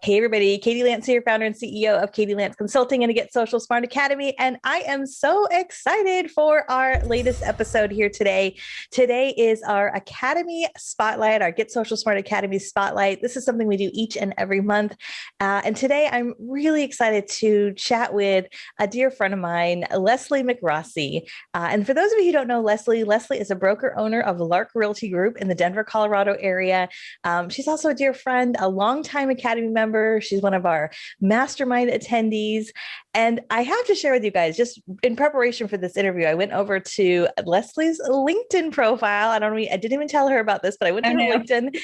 Hey, everybody. Katie Lance here, founder and CEO of Katie Lance Consulting and a Get Social Smart Academy. And I am so excited for our latest episode here today. Today is our Academy Spotlight, our Get Social Smart Academy Spotlight. This is something we do each and every month. And today I'm really excited to chat with a dear friend of mine, Leslie McRossi. And for those of you who don't know Leslie, Leslie is a broker owner of Lark Realty Group in the Denver, Colorado area. She's also a dear friend, a longtime Academy member. She's one of our Mastermind attendees. And I have to share with you guys, just in preparation for this interview, I went over to Leslie's LinkedIn profile. I didn't even tell her about this, but I went to her LinkedIn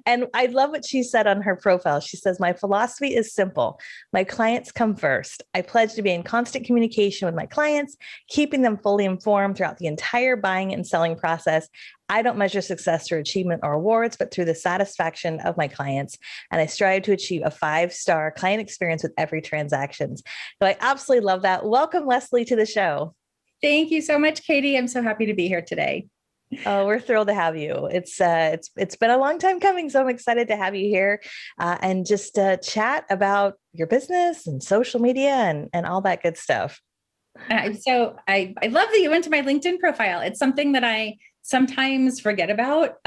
and I love what she said on her profile. She says, "My philosophy is simple. My clients come first. I pledge to be in constant communication with my clients, keeping them fully informed throughout the entire buying and selling process. I don't measure success through achievement or awards, but through the satisfaction of my clients. And I strive to achieve a 5-star client experience with every transaction." So I absolutely love that. Welcome, Leslie, to the show. Thank you so much, Katie. I'm so happy to be here today. Oh, we're thrilled to have you. It's been a long time coming, so I'm excited to have you here and just chat about your business and social media and all that good stuff. So I love that you went to my LinkedIn profile. It's something that I sometimes forget about,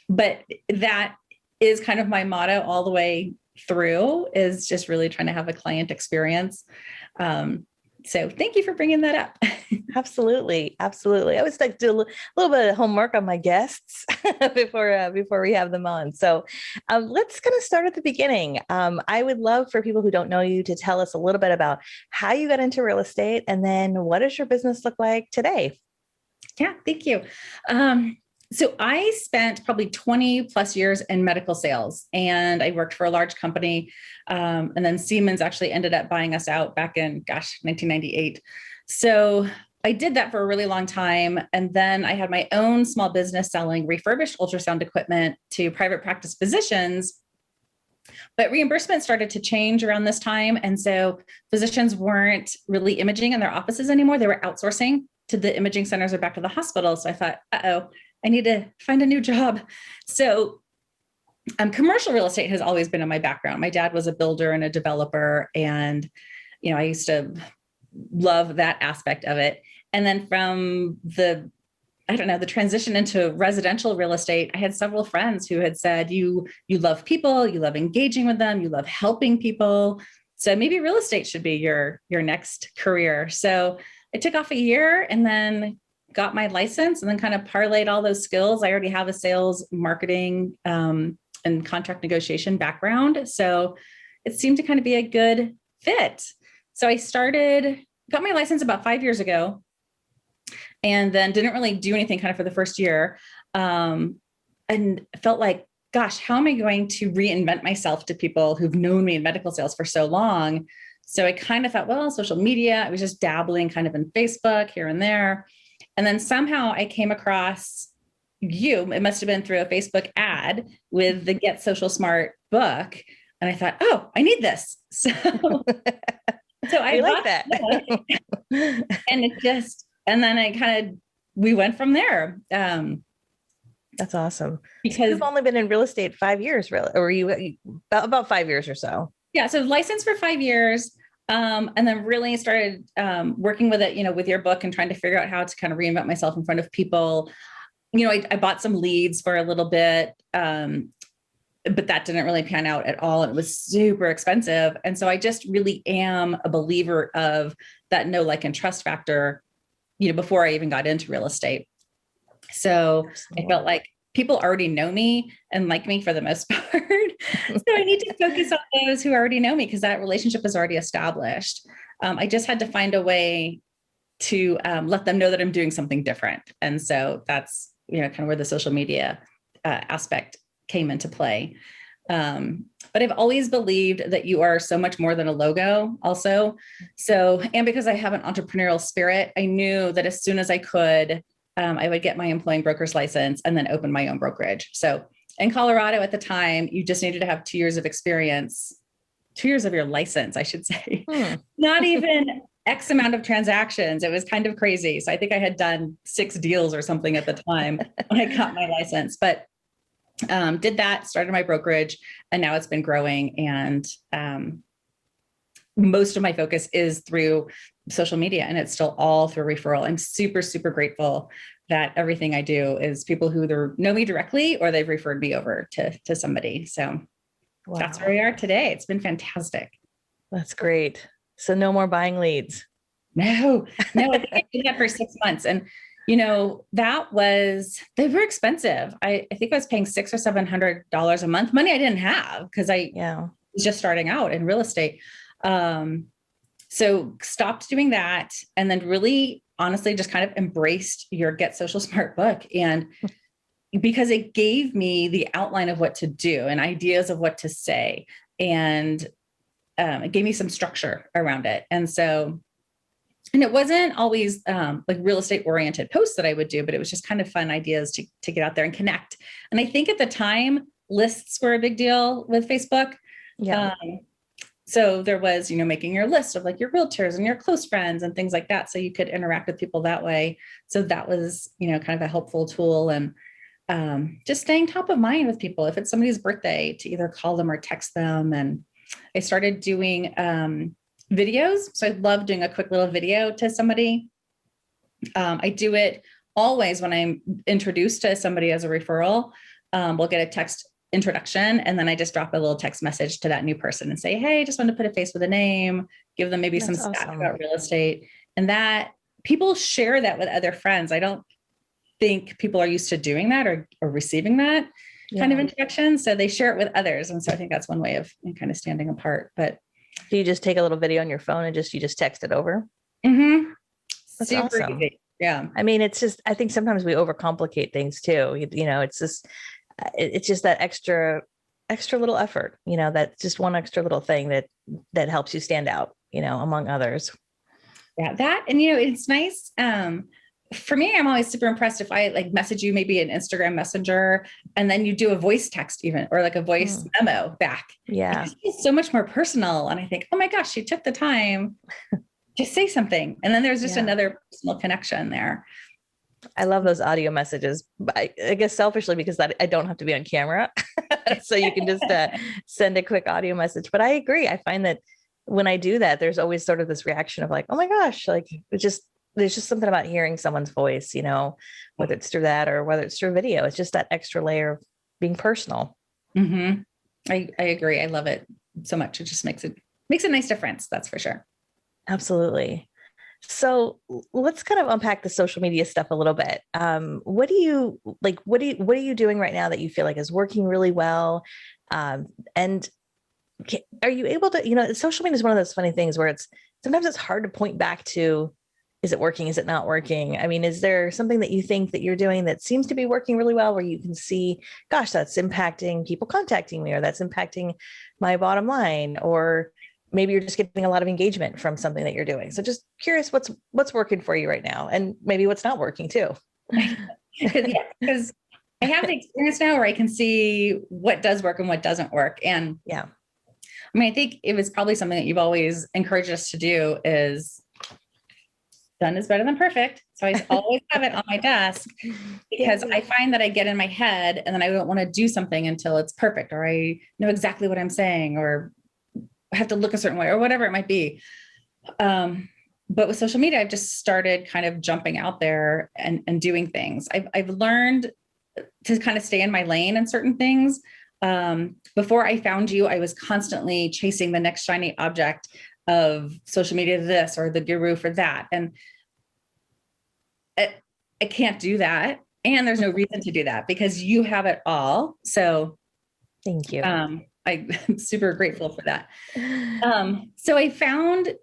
but that is kind of my motto all the way through, is just really trying to have a client experience. So thank you for bringing that up. Absolutely. Absolutely. I always like to do a little bit of homework on my guests before we have them on. So let's kind of start at the beginning. I would love for people who don't know you to tell us a little bit about how you got into real estate, and then what does your business look like today? Yeah, thank you. So I spent probably 20 plus years in medical sales, and I worked for a large company. And then Siemens actually ended up buying us out back in, 1998. So I did that for a really long time. And then I had my own small business selling refurbished ultrasound equipment to private practice physicians. But reimbursement started to change around this time. And so physicians weren't really imaging in their offices anymore. They were outsourcing to the imaging centers or back to the hospital. So I thought, I need to find a new job. So commercial real estate has always been in my background. My dad was a builder and a developer. And, I used to love that aspect of it. And then from the transition into residential real estate, I had several friends who had said, you love people, you love engaging with them, you love helping people. So maybe real estate should be your next career. So I took off a year and then got my license, and then kind of parlayed all those skills. I already have a sales, marketing, and contract negotiation background. So it seemed to kind of be a good fit. So I got my license about 5 years ago, and then didn't really do anything kind of for the first year. And felt like, gosh, how am I going to reinvent myself to people who've known me in medical sales for so long? So I kind of thought, well, social media, I was just dabbling kind of in Facebook here and there. And then somehow I came across you. It must have been through a Facebook ad with the Get Social Smart book. And I thought, oh, I need this. So I like that. And then we went from there. That's awesome. Because you've only been in real estate 5 years, really, or you about 5 years or so. Yeah. So licensed for 5 years. And then really started working with it, with your book, and trying to figure out how to kind of reinvent myself in front of people. I bought some leads for a little bit, but that didn't really pan out at all. It was super expensive. And so I just really am a believer of that know, like, and trust factor, before I even got into real estate. So I felt like people already know me and like me for the most part. So I need to focus on those who already know me, because that relationship is already established. I just had to find a way to let them know that I'm doing something different. And so that's, kind of where the social media aspect came into play. But I've always believed that you are so much more than a logo also. So, and because I have an entrepreneurial spirit, I knew that as soon as I could, I would get my employing broker's license and then open my own brokerage. So in Colorado at the time, you just needed to have 2 years of experience, 2 years of your license, I should say, not even X amount of transactions. It was kind of crazy. So I think I had done 6 deals or something at the time when I got my license. But Did that, started my brokerage, and now it's been growing. And most of my focus is through social media, and it's still all through referral. I'm super, super grateful that everything I do is people who either know me directly or they've referred me over to somebody. So that's where we are today. It's been fantastic. That's great. So no more buying leads. No, I think I did that for 6 months. And, they were expensive. I think I was paying $600 or $700 a month, money I didn't have because I was just starting out in real estate. So stopped doing that. And then really honestly, just kind of embraced your Get Social Smart book. And because it gave me the outline of what to do and ideas of what to say. And it gave me some structure around it. And it wasn't always like real estate oriented posts that I would do, but it was just kind of fun ideas to get out there and connect. And I think at the time, lists were a big deal with Facebook. Yeah. So there was, making your list of like your realtors and your close friends and things like that. So you could interact with people that way. So that was, kind of a helpful tool. And just staying top of mind with people. If it's somebody's birthday, to either call them or text them. And I started doing videos. So I love doing a quick little video to somebody. I do it always when I'm introduced to somebody as a referral. We'll get a text introduction, and then I just drop a little text message to that new person and say, hey, just want to put a face with a name, give them maybe some stats about real estate. And that people share that with other friends. I don't think people are used to doing that or receiving that kind of introduction. So they share it with others. And so I think that's one way of kind of standing apart. But do you just take a little video on your phone and you just text it over? Mm-hmm. That's super awesome. easy. Yeah. I mean, it's just, I think sometimes we overcomplicate things too. It's just that extra little effort, that's just one extra little thing that helps you stand out, among others. Yeah. That, and it's nice. For me, I'm always super impressed if I like message you maybe an Instagram messenger and then you do a voice text even, or like a voice memo back. Yeah. It's so much more personal. And I think, oh my gosh, she took the time to say something. And then there's just another personal connection there. I love those audio messages, but I guess selfishly because I don't have to be on camera. So you can just send a quick audio message. But I agree. I find that when I do that, there's always sort of this reaction of like, oh my gosh, like there's just something about hearing someone's voice, whether it's through that or whether it's through video. It's just that extra layer of being personal. Mm-hmm. I agree. I love it so much. It just makes a nice difference. That's for sure. Absolutely. So let's kind of unpack the social media stuff a little bit. What are you doing right now that you feel like is working really well? And are you able to, social media is one of those funny things where sometimes it's hard to point back to, is it working? Is it not working? I mean, is there something that you think that you're doing that seems to be working really well where you can see, gosh, that's impacting people contacting me, or that's impacting my bottom line, or maybe you're just getting a lot of engagement from something that you're doing. So just curious what's working for you right now, and maybe what's not working too. Because I have the experience now where I can see what does work and what doesn't work. And I mean, I think it was probably something that you've always encouraged us to do is done is better than perfect. So I always have it on my desk because I find that I get in my head and then I don't want to do something until it's perfect, or I know exactly what I'm saying, or I have to look a certain way, or whatever it might be. But with social media, I've just started kind of jumping out there and doing things. I've learned to kind of stay in my lane in certain things. Before I found you, I was constantly chasing the next shiny object of social media, this or the guru for that. And I can't do that. And there's no reason to do that because you have it all. So thank you. I'm super grateful for that. So I found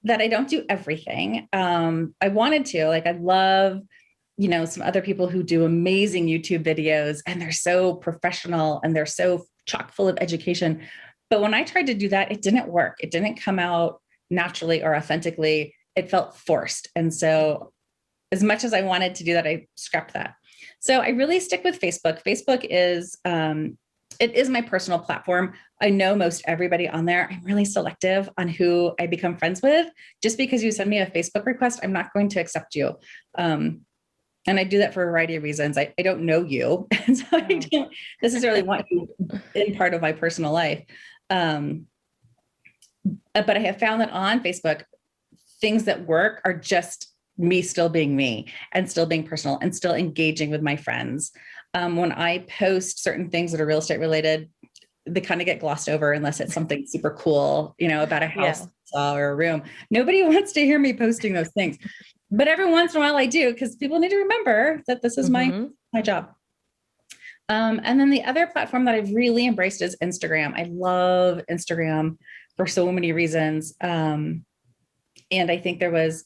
that I don't do everything. I wanted to, I love, some other people who do amazing YouTube videos and they're so professional and they're so chock full of education. But when I tried to do that, it didn't work. It didn't come out naturally or authentically. It felt forced. And so as much as I wanted to do that, I scrapped that. So I really stick with Facebook. Facebook is, it is my personal platform. I know most everybody on there. I'm really selective on who I become friends with. Just because you send me a Facebook request, I'm not going to accept you. And I do that for a variety of reasons. I don't know you. And so I don't necessarily want you in part of my personal life. But I have found that on Facebook, things that work are just me still being me and still being personal and still engaging with my friends. When I post certain things that are real estate related, they kind of get glossed over unless it's something super cool, about a house or a room. Nobody wants to hear me posting those things. But every once in a while I do, because people need to remember that this is my job. And then the other platform that I've really embraced is Instagram. I love Instagram for so many reasons. And I think there was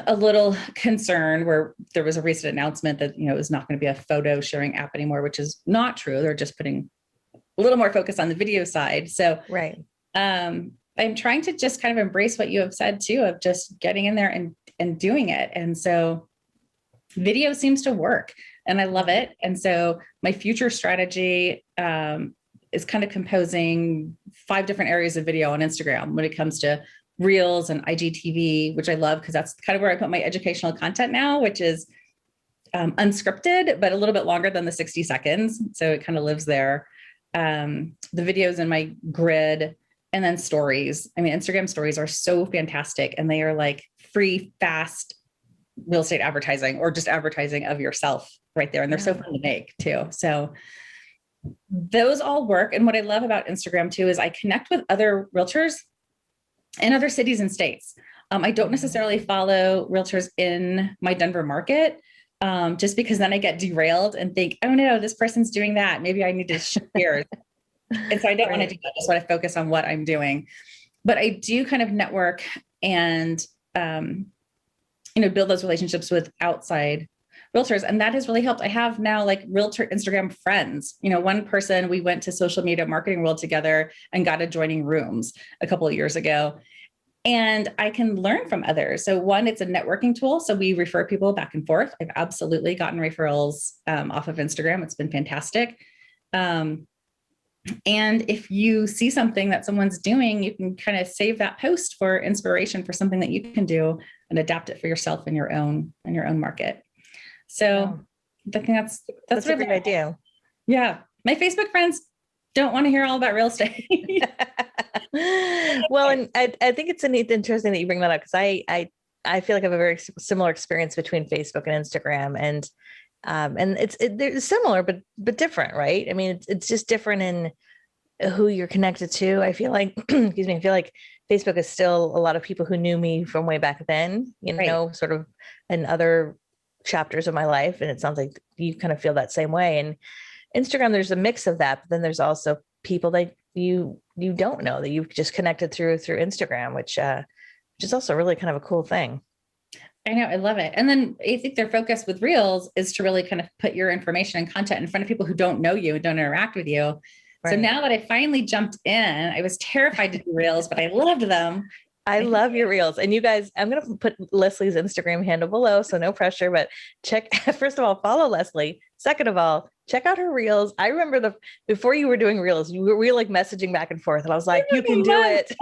a little concern where there was a recent announcement that, it was not going to be a photo sharing app anymore, which is not true. They're just putting a little more focus on the video side. So I'm trying to just kind of embrace what you have said too, of just getting in there and doing it. And so video seems to work and I love it. And so my future strategy is kind of composing 5 different areas of video on Instagram when it comes to Reels and IGTV, which I love because that's kind of where I put my educational content now, which is unscripted, but a little bit longer than the 60 seconds. So it kind of lives there. The videos in my grid, and then stories. I mean, Instagram stories are so fantastic and they are like free, fast real estate advertising or just advertising of yourself right there. And they're so fun to make too. So those all work. And what I love about Instagram too, is I connect with other realtors in other cities and states. I don't necessarily follow realtors in my Denver market, just because then I get derailed and think, oh no, this person's doing that. Maybe I need to shift gears. And so I don't want to do that. I just want to focus on what I'm doing. But I do kind of network and, build those relationships with outside realtors. And that has really helped. I have now like realtor Instagram friends. One person, we went to social media marketing world together and got adjoining rooms a couple of years ago. And I can learn from others. So one, it's a networking tool. So we refer people back and forth. I've absolutely gotten referrals off of Instagram. It's been fantastic. And if you see something that someone's doing, you can kind of save that post for inspiration for something that you can do and adapt it for yourself in your own market. So I think that's a great idea. Yeah. My Facebook friends don't want to hear all about real estate. Well, and I think it's interesting that you bring that up because I feel like I have a very similar experience between Facebook and Instagram, and they're similar but different, right? I mean, it's just different in who you're connected to. I feel like, excuse me, I feel like Facebook is still a lot of people who knew me from way back then, sort of in other chapters of my life, and it sounds like you kind of feel that same way. And Instagram, there's a mix of that, but then there's also people that you don't know that you've just connected through Instagram, which is also really kind of a cool thing. I know. I love it. And then I think their focus with Reels is to really kind of put your information and content in front of people who don't know you and don't interact with you. Right. So now that I finally jumped in, I was terrified to do Reels, but I loved them. I love your Reels. And you guys, I'm going to put Leslie's Instagram handle below, so no pressure, but first of all, follow Leslie. Second of all, check out her Reels. I remember before you were doing Reels, we were like messaging back and forth and I was like, you can do it.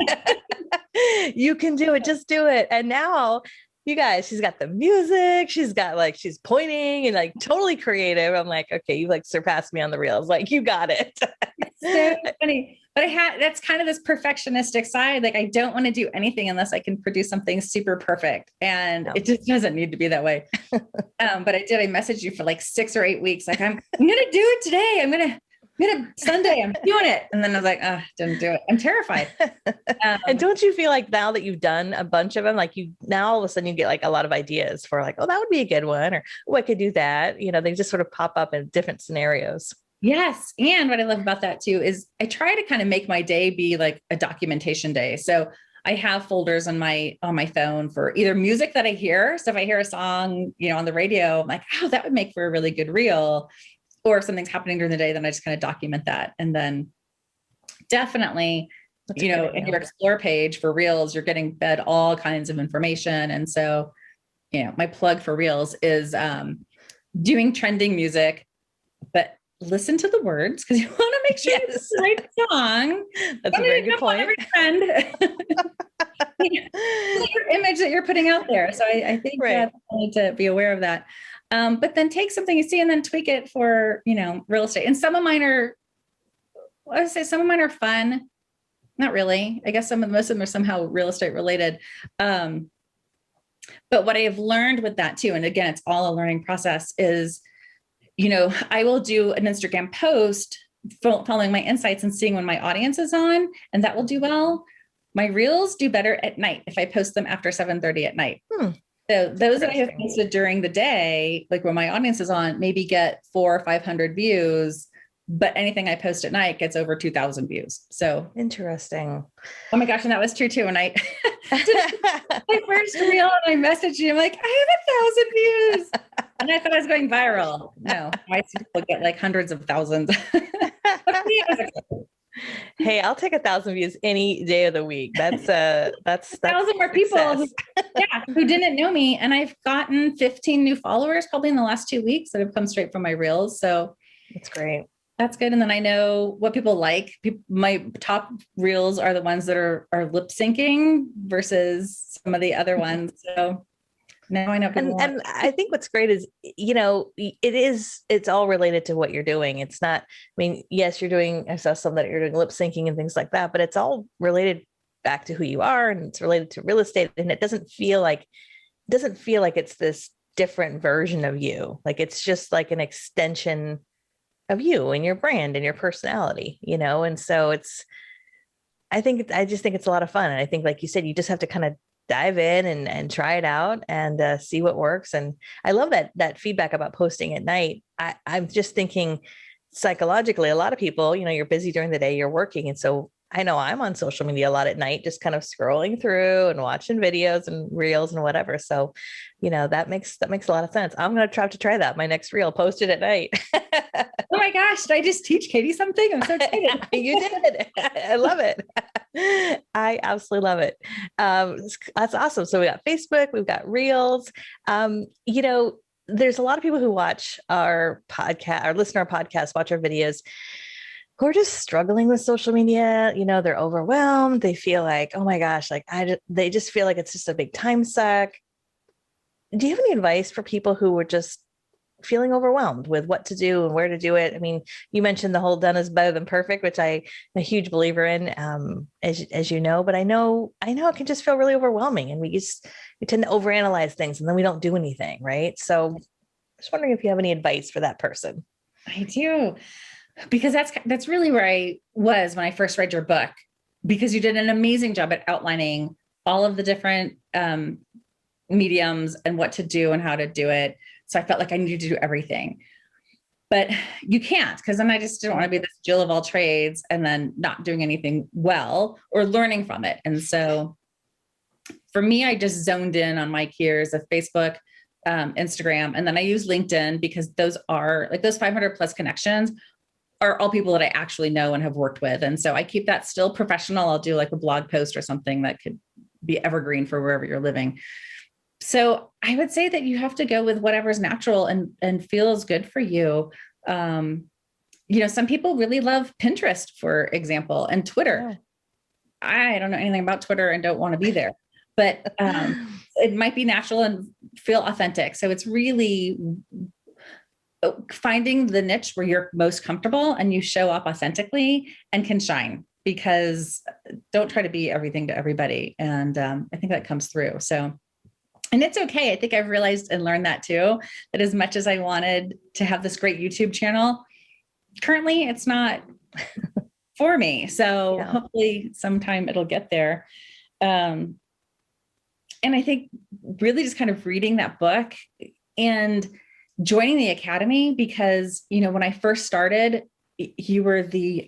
You can do it. Just do it. And now you guys, she's got the music. She's got she's pointing and totally creative. I'm like, okay, you surpassed me on the Reels. You got it. So funny. But that's kind of this perfectionistic side. I don't want to do anything unless I can produce something super perfect. And it just doesn't need to be that way. But I messaged you for 6 or 8 weeks. I'm going to do it today. I'm going to Sunday, I'm doing it. And then I was like, didn't do it. I'm terrified. And don't you feel like now that you've done a bunch of them, now all of a sudden you get a lot of ideas for that would be a good one, or, I could do that. They just sort of pop up in different scenarios. Yes. And what I love about that too, is I try to kind of make my day be a documentation day. So I have folders on my phone for either music that I hear. So if I hear a song, on the radio, I'm like, that would make for a really good reel. Or if something's happening during the day, then I just kind of document that. And then definitely, in your explore page for Reels, you're getting fed all kinds of information. And so, my plug for Reels is doing trending music, but listen to the words because you want to make sure it's the right song. That's a very good point. Every trend. Your image that you're putting out there. So I think I need to be aware of that. But then take something you see and then tweak it for, real estate. And some of mine are, I would say some of mine are fun. Not really. I guess most of them are somehow real estate related. But what I have learned with that too, and again, it's all a learning process, is, I will do an Instagram post following my insights and seeing when my audience is on, and that will do well. My reels do better at night if I post them after 7:30 at night. So those that I have posted during the day, like when my audience is on, maybe get 400 or 500 views, but anything I post at night gets over 2,000 views. So interesting. Oh my gosh. And that was true too. When I did my first reel and I messaged you, I'm like, I have 1,000 views. And I thought I was going viral. No, I see people get like hundreds of thousands. Hey, I'll take 1,000 views any day of the week. That's 1,000 more people who didn't know me. And I've gotten 15 new followers probably in the last 2 weeks that have come straight from my reels. So that's great. That's good. And then I know what people like. My top reels are the ones that are lip syncing versus some of the other ones. So now I know people and I think what's great is, it's all related to what you're doing. It's not, I mean, yes, I saw some that you're doing lip syncing and things like that, but it's all related back to who you are, and it's related to real estate. And it doesn't feel like it's this different version of you. Like it's just like an extension of you and your brand and your personality, and so I just think it's a lot of fun. And I think, like you said, you just have to kind of dive in and try it out and see what works. And I love that feedback about posting at night. I'm just thinking psychologically, a lot of people, you're busy during the day, you're working. And so I know I'm on social media a lot at night, just kind of scrolling through and watching videos and reels and whatever. So, that makes a lot of sense. I'm going to try to try that. My next reel, posted at night. Oh my gosh. Did I just teach Katie something? I'm so excited. You did. I love it. I absolutely love it. That's awesome. So we got Facebook, we've got reels. There's a lot of people who watch our podcast, or listen to our podcast, watch our videos, who are just struggling with social media. They're overwhelmed. They feel like, oh my gosh, they just feel like it's just a big time suck. Do you have any advice for people who were just feeling overwhelmed with what to do and where to do it? I mean, you mentioned the whole done is better than perfect, which I'm a huge believer in, as you know, but I know it can just feel really overwhelming, and we tend to overanalyze things and then we don't do anything. Right. So I'm just wondering if you have any advice for that person. I do, because that's really where I was when I first read your book, because you did an amazing job at outlining all of the different mediums and what to do and how to do it. So I felt like I needed to do everything, but you can't, because then I just didn't want to be this Jill of all trades and then not doing anything well or learning from it. And so for me, I just zoned in on my key areas of Facebook, Instagram, and then I use LinkedIn, because those are like those 500 plus connections are all people that I actually know and have worked with. And so I keep that still professional. I'll do like a blog post or something that could be evergreen for wherever you're living. So I would say that you have to go with whatever's natural and feels good for you. Some people really love Pinterest, for example, and Twitter. Yeah. I don't know anything about Twitter and don't want to be there, but it might be natural and feel authentic. So it's really finding the niche where you're most comfortable and you show up authentically and can shine, because don't try to be everything to everybody. And I think that comes through. So, and it's okay. I think I've realized and learned that too, that as much as I wanted to have this great YouTube channel, currently it's not for me. So hopefully sometime it'll get there. And I think really just kind of reading that book and joining the academy, because, when I first started, you were the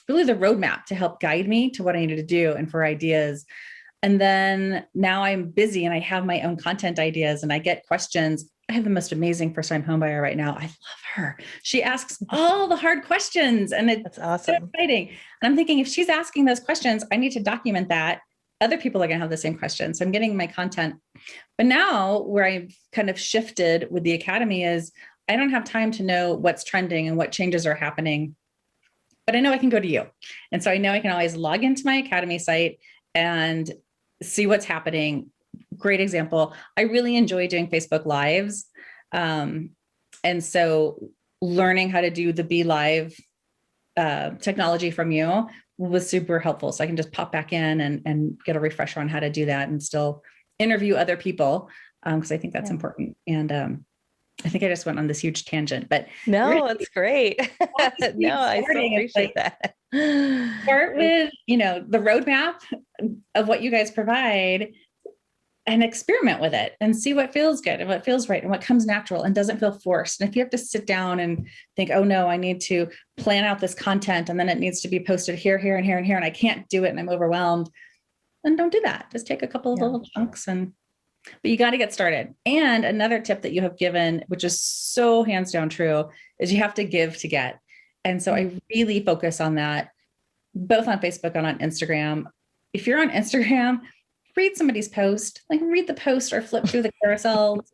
really the roadmap to help guide me to what I needed to do and for ideas. And then now I'm busy and I have my own content ideas and I get questions. I have the most amazing first-time homebuyer right now. I love her. She asks all the hard questions, and it's awesome. So exciting. And I'm thinking, if she's asking those questions, I need to document that. Other people are going to have the same questions. So I'm getting my content. But now where I've kind of shifted with the academy is I don't have time to know what's trending and what changes are happening, but I know I can go to you. And so I know I can always log into my academy site and see what's happening. Great example. I really enjoy doing Facebook Lives. And so learning how to do the Be Live technology from you was super helpful. So I can just pop back in and get a refresher on how to do that and still interview other people. Cause I think that's important. And I think I just went on this huge tangent, but no, it's great. No, I so appreciate that. Start with, the roadmap of what you guys provide and experiment with it and see what feels good and what feels right and what comes natural and doesn't feel forced. And if you have to sit down and think, oh no, I need to plan out this content and then it needs to be posted here, here, and here, and here, and I can't do it and I'm overwhelmed, then don't do that. Just take a couple of little chunks but you got to get started. And another tip that you have given, which is so hands down true, is you have to give to get. And so I really focus on that, both on Facebook and on Instagram. If you're on Instagram, read somebody's post, like read the post or flip through the carousels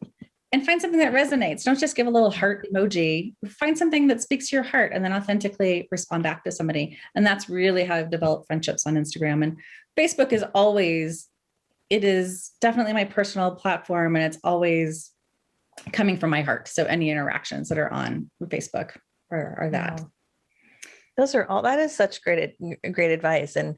and find something that resonates. Don't just give a little heart emoji. Find something that speaks to your heart and then authentically respond back to somebody. And that's really how I've developed friendships on Instagram. And Facebook it is definitely my personal platform and it's always coming from my heart. So any interactions that are on Facebook are that. Wow. That is such great advice. And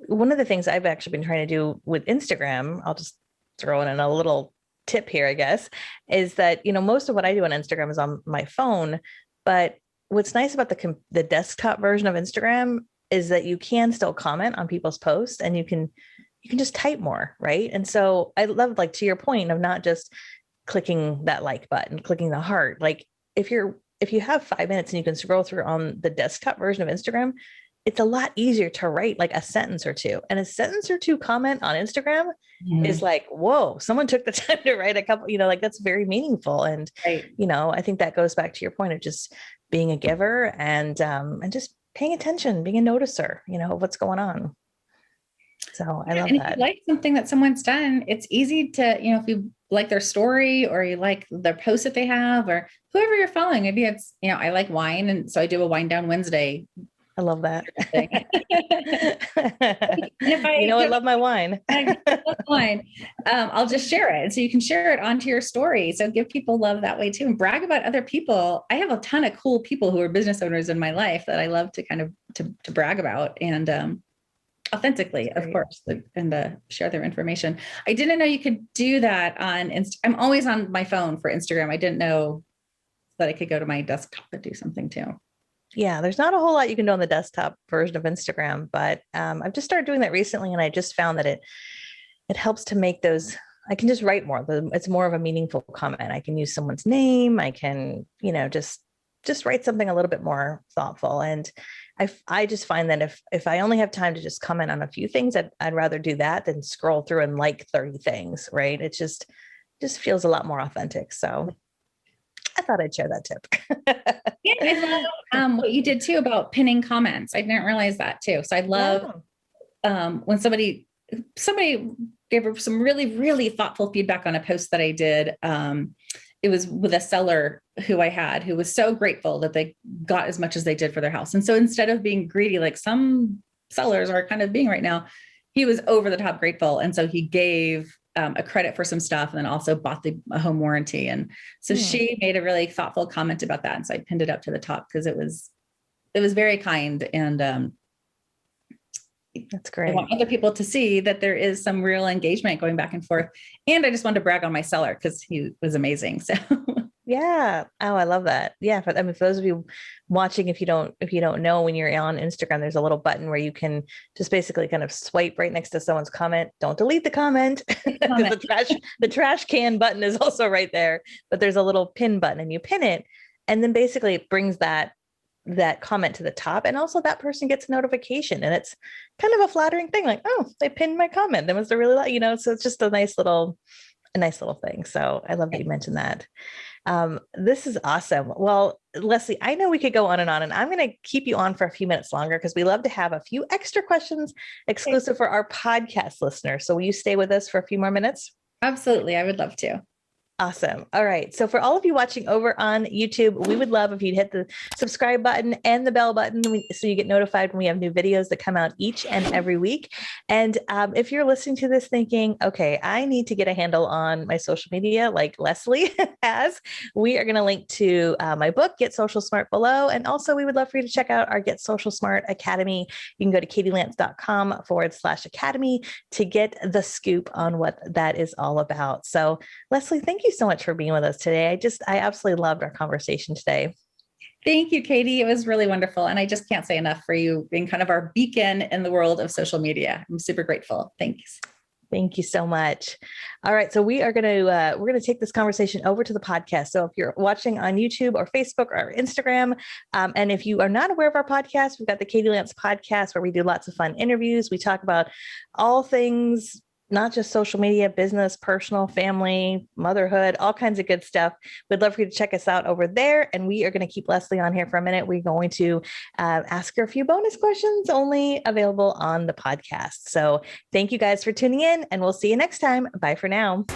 one of the things I've actually been trying to do with Instagram, I'll just throw in a little tip here, I guess, is that, most of what I do on Instagram is on my phone, but what's nice about the desktop version of Instagram is that you can still comment on people's posts and you can just type more, right? And so I love, like, to your point of not just clicking that like button, clicking the heart. Like if you have 5 minutes and you can scroll through on the desktop version of Instagram, it's a lot easier to write like a sentence or two. And a sentence or two comment on Instagram is like, whoa, someone took the time to write a couple, like that's very meaningful. And, I think that goes back to your point of just being a giver and just paying attention, being a noticer, of what's going on. So I love that. If you like something that someone's done, it's easy to, if you like their story or you like their post that they have or whoever you're following, maybe it's, I like wine. And so I do a Wine Down Wednesday. I love that. I love my wine. I love wine. I'll just share it. And so you can share it onto your story. So give people love that way too, and brag about other people. I have a ton of cool people who are business owners in my life that I love to kind of to brag about and authentically, of course, and share their information. I didn't know you could do that on I'm always on my phone for Instagram. I didn't know that I could go to my desktop and do something too. Yeah, there's not a whole lot you can do on the desktop version of Instagram, but I've just started doing that recently, and I just found that it helps to make those. I can just write more. It's more of a meaningful comment. I can use someone's name. I can, just write something a little bit more thoughtful. And I just find that if I only have time to just comment on a few things, I'd rather do that than scroll through and like 30 things. Right? It just feels a lot more authentic. So I thought I'd share that tip. Yeah, I love what you did too about pinning comments. I didn't realize that too. So I love when somebody gave some really, really thoughtful feedback on a post that I did. It was with a seller who was so grateful that they got as much as they did for their house. And so instead of being greedy, like some sellers are kind of being right now, he was over the top grateful. And so he gave a credit for some stuff and then also bought a home warranty. And so she made a really thoughtful comment about that. And so I pinned it up to the top because it was very kind. And that's great. I want other people to see that there is some real engagement going back and forth. And I just wanted to brag on my seller because he was amazing. So yeah. Oh, I love that. Yeah. For those of you watching, if you don't know, when you're on Instagram, there's a little button where you can just basically kind of swipe right next to someone's comment. Don't delete the comment because the trash can button is also right there, but there's a little pin button and you pin it. And then basically it brings that comment to the top. And also that person gets a notification, and it's kind of a flattering thing. Like, oh, they pinned my comment. They must have really like, so it's just a nice little thing. So I love that you mentioned that. This is awesome. Well, Leslie, I know we could go on, and I'm going to keep you on for a few minutes longer because we love to have a few extra questions exclusive for our podcast listeners. So will you stay with us for a few more minutes? Absolutely. I would love to. Awesome. All right. So for all of you watching over on YouTube, we would love if you'd hit the subscribe button and the bell button so you get notified when we have new videos that come out each and every week. And if you're listening to this thinking, okay, I need to get a handle on my social media like Leslie has, we are going to link to my book, Get Social Smart, below. And also we would love for you to check out our Get Social Smart Academy. You can go to katielance.com/academy to get the scoop on what that is all about. So Leslie, thank you so much for being with us today. I absolutely loved our conversation today. Thank you, Katie. It was really wonderful. And I just can't say enough for you being kind of our beacon in the world of social media. I'm super grateful. Thanks. Thank you so much. All right, so we're gonna take this conversation over to the podcast. So if you're watching on YouTube or Facebook or Instagram, and if you are not aware of our podcast, we've got the Katie Lance podcast where we do lots of fun interviews. We talk about all things, not just social media, business, personal, family, motherhood, all kinds of good stuff. We'd love for you to check us out over there. And we are going to keep Leslie on here for a minute. We're going to ask her a few bonus questions only available on the podcast. So thank you guys for tuning in, and we'll see you next time. Bye for now.